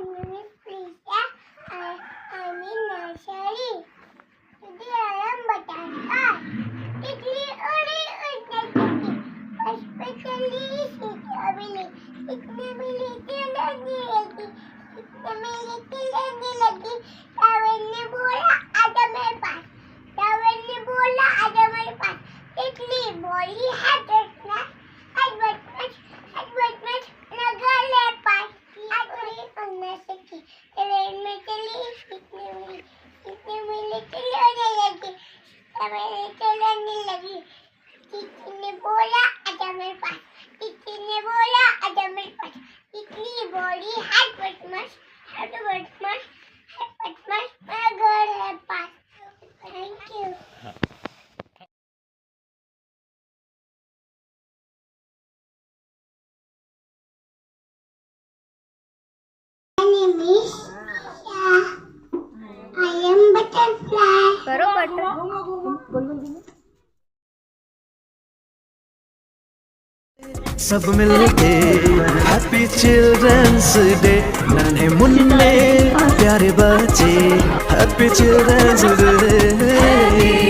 name is Prisha. I'm in nursery. Today I am Batata. Italy only is necessary. Especially Italy. Itne मिली लगी लगी. इतने मिली लगी. रावण ने बोला आजा मेरे पास. रावण ने बोला आजा मेरे पास. इतनी बोली है कृष्णा. Advertment लगा ले पास. आखिरी अन्ना सकी. ट्रेन में चली इतने मिली चलने लगी. मेरे चलने लगी. किसी ने बोला आजा मेरे पास. किसी ने बोला आजा मेरे पास. इतनी बड़ी Advertment मेरा घर है पास. Thank you. My name is Sha. I am butterfly. करो बटन सब मिलके हैप्पी चिल्ड्रंस डे नन्हे मुन्ने प्यारे बच्चे हैप्पी चिल्ड्रंस डे